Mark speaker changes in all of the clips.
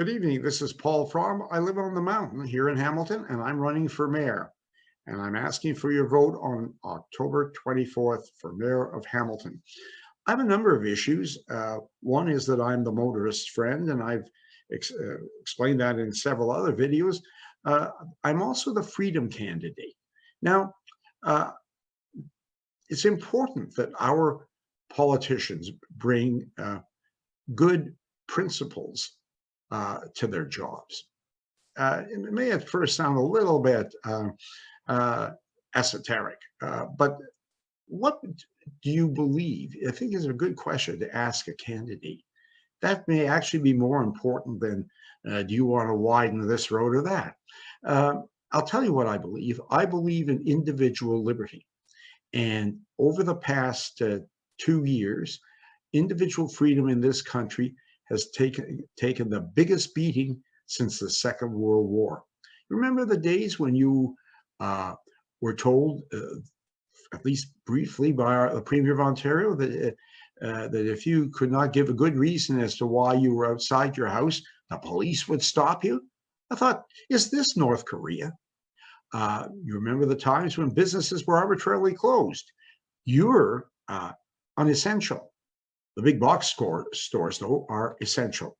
Speaker 1: Good evening. This is Paul Fromm. I live on the mountain here in Hamilton, and I'm running for mayor. And I'm asking for your vote on October 24th for mayor of Hamilton. I have a number of issues. One is that I'm the motorist friend, and I've explained that in several other videos. Uh, I'm also the freedom candidate. Now, uh, it's important that our politicians bring good principles to their jobs. It may at first sound a little bit uh, esoteric, but what do you believe? I think is a good question to ask a candidate. That may actually be more important than do you want to widen this road or that? Uh, I'll tell you what I believe. I believe in individual liberty. And over the past 2 years, individual freedom in this country has taken the biggest beating since the Second World War. Remember the days when you uh, were told, at least briefly, by the Premier of Ontario that if you could not give a good reason as to why you were outside your house, the police would stop you? I thought, is this North Korea? You remember the times when businesses were arbitrarily closed. You're unessential. The big box stores, though, are essential.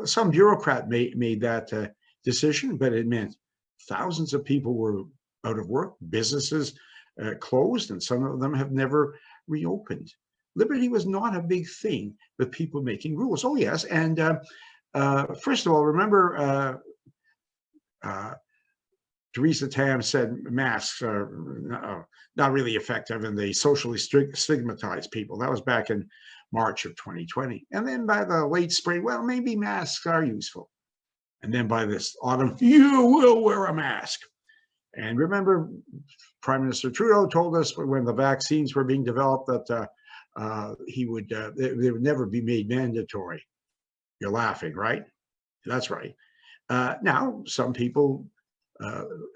Speaker 1: Some bureaucrat made that decision, but it meant thousands of people were out of work, businesses closed, and some of them have never reopened. Liberty was not a big thing with people making rules. Oh, yes. And first of all, remember Theresa Tam said masks are not really effective and they socially stigmatize people. That was back in March of 2020. And then by the late spring, well, maybe masks are useful. And then by this autumn, you will wear a mask. And remember, Prime Minister Trudeau told us when the vaccines were being developed that they would never be made mandatory. You're laughing, right? That's right. Now, some people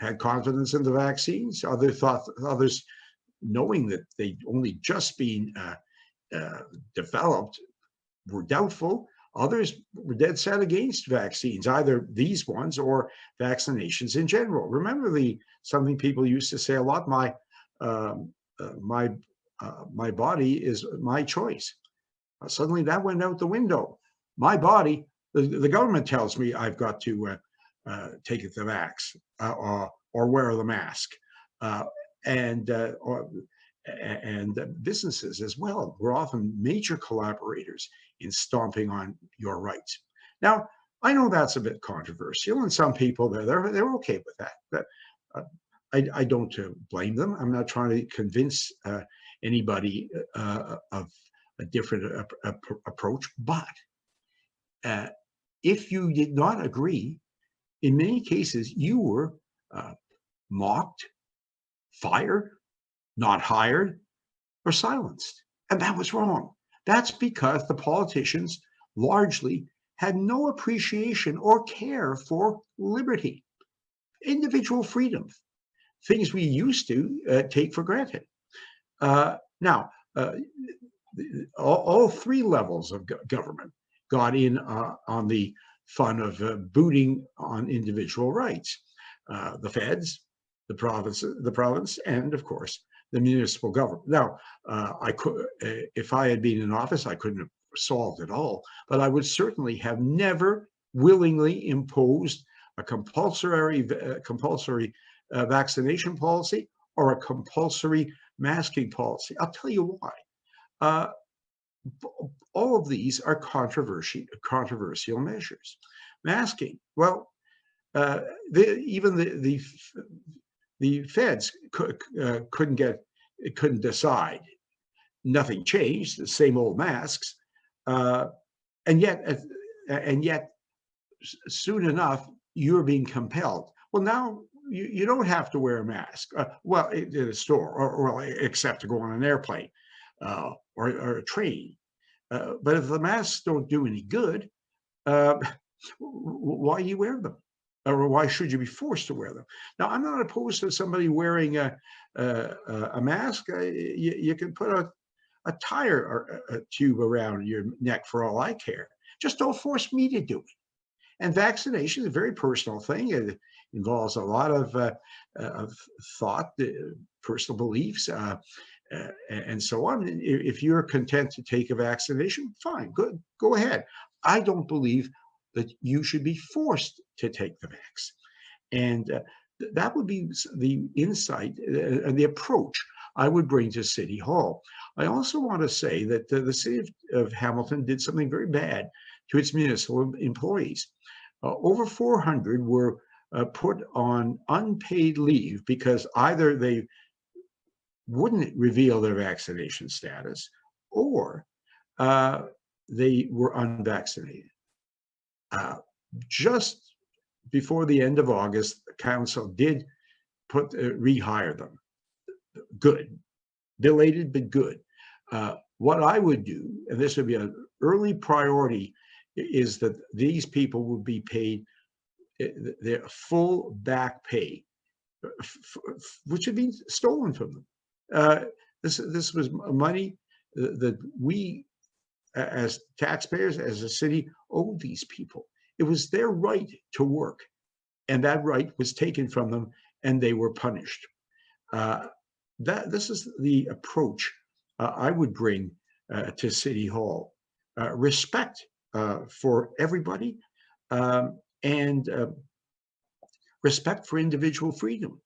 Speaker 1: had confidence in the vaccines. Others, knowing that they'd only just been developed, were doubtful. Others were dead set against vaccines, either these ones or vaccinations in general. Remember something people used to say a lot: um, my body is my choice. Suddenly that went out the window. My body, the government tells me I've got to take the vax or wear the mask, uh, and businesses as well were often major collaborators in stomping on your rights. Now, I know that's a bit controversial, and some people they're okay with that. But I don't blame them. I'm not trying to convince anybody of a different approach, but if you did not agree, in many cases, you were mocked, fired, not hired, or silenced. And that was wrong. That's because the politicians largely had no appreciation or care for liberty, individual freedom, things we used to take for granted. Now, all three levels of government got in on the fun of booting on individual rights. The feds, the province, and of course the municipal government. Now, if I had been in office, I couldn't have solved it all, but I would certainly have never willingly imposed a compulsory vaccination policy or a compulsory masking policy. I'll tell you why. Uh, all of these are controversial measures. Masking, well, even the feds couldn't decide. Nothing changed. The same old masks, uh, and yet, soon enough, you're being compelled. Well, now you don't have to wear a mask. Well, in a store, or except to go on an airplane or a train. But if the masks don't do any good, uh, why you wear them? Or why should you be forced to wear them? Now, I'm not opposed to somebody wearing a mask. You can put a tire or a tube around your neck for all I care. Just don't force me to do it. And vaccination is a very personal thing. It involves a lot of thought, personal beliefs, and so on. If you're content to take a vaccination, fine, good, go ahead. I don't believe that you should be forced to take the vaccine. And that would be the insight and the approach I would bring to City Hall. I also want to say that the city of Hamilton did something very bad to its municipal employees. Over 400 were put on unpaid leave because either they wouldn't reveal their vaccination status or uh, they were unvaccinated. Uh, just before the end of August, the council did rehire them. Good, belated but good. What I would do, and this would be an early priority, is that these people would be paid their full back pay, which had been stolen from them. Uh, this was money that we, as taxpayers, as a city, owed these people. It was their right to work, and that right was taken from them, and they were punished. Uh, this is the approach I would bring to City Hall: respect for everybody, and respect for individual freedom.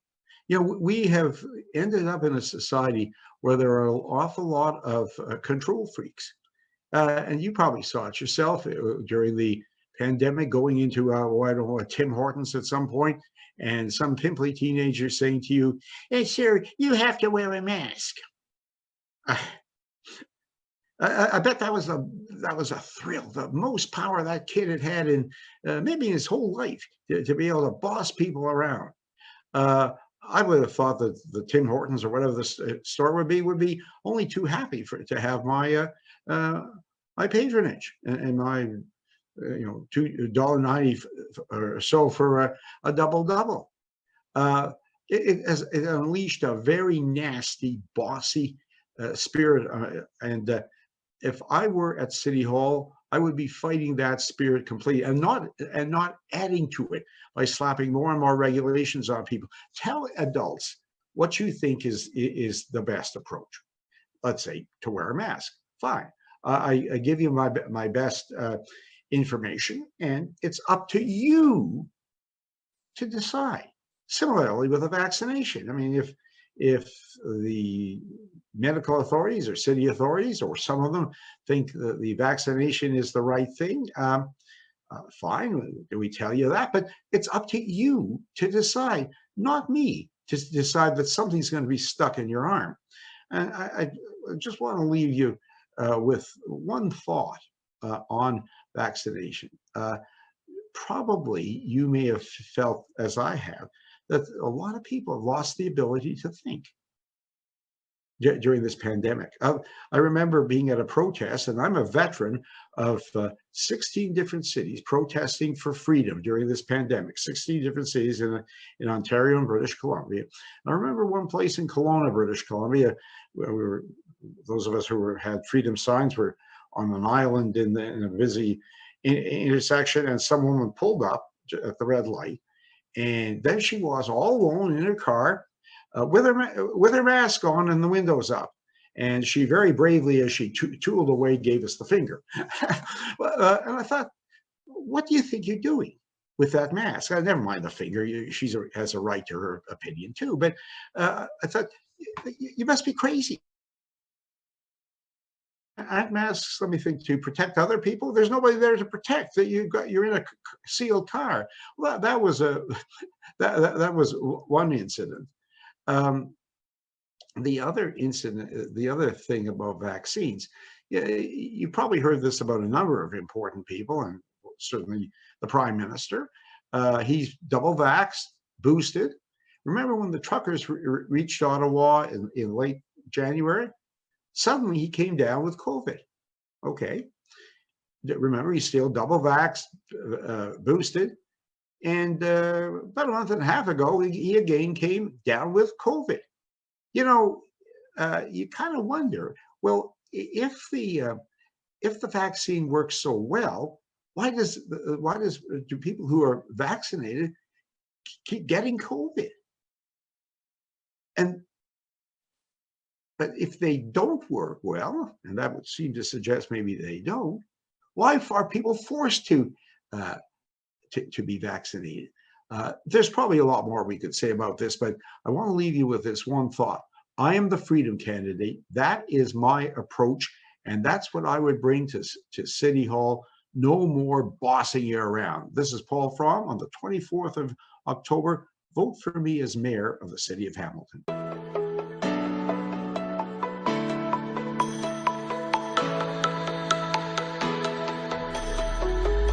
Speaker 1: You know, we have ended up in a society where there are an awful lot of control freaks. And you probably saw it yourself during the pandemic, going into, oh, I don't know, a Tim Hortons at some point, and some pimply teenager saying to you, "Hey, sir, you have to wear a mask." I bet that was a thrill, the most power that kid had had in maybe in his whole life to be able to boss people around. Uh, I would have thought that the Tim Hortons or whatever the store would be only too happy for to have uh, my patronage and my $2.90 or so for a double double. It unleashed a very nasty, bossy spirit, and if I were at City Hall, I would be fighting that spirit completely and not adding to it by slapping more and more regulations on people. Tell adults what you think is the best approach. Let's say to wear a mask. Fine. I give you my best information, and it's up to you to decide. Similarly with a vaccination. I mean, if the medical authorities or city authorities or some of them think that the vaccination is the right thing, fine. We tell you that, but it's up to you to decide, not me to decide that something's going to be stuck in your arm. And I just want to leave you with one thought on vaccination. Probably you may have felt, as I have, that a lot of people have lost the ability to think during this pandemic. I remember being at a protest, and I'm a veteran of 16 different cities protesting for freedom during this pandemic, 16 different cities in Ontario and British Columbia. I remember one place in Kelowna, British Columbia, where those of us who had freedom signs were on an island in a busy intersection, and some woman pulled up at the red light, and there she was all alone in her car with her mask on and the windows up. And she very bravely, as she tooled away, gave us the finger. And I thought, what do you think you're doing with that mask? Never mind the finger. She has a right to her opinion too. But I thought, you must be crazy. Aren't masks, let me think, to protect other people? There's nobody there to protect. That you're in a sealed car. Well, that was that was one incident. Um, the other incident, the other thing about vaccines, you probably heard this about a number of important people, and certainly the prime minister. He's double vaxxed, boosted. Remember when the truckers reached Ottawa in late January? Suddenly he came down with COVID. Okay. Remember, he's still double vaxxed, boosted. And about a month and a half ago, he again came down with COVID. You know, you kind of wonder, well, if the vaccine works so well, why does do people who are vaccinated keep getting COVID? And but if they don't work well, and that would seem to suggest maybe they don't, why are people forced uh, to be vaccinated? There's probably a lot more we could say about this, but I want to leave you with this one thought. I am the freedom candidate. That is my approach, and that's what I would bring to City Hall. No more bossing you around. This is Paul Fromm on the 24th of October. Vote for me as mayor of the city of Hamilton.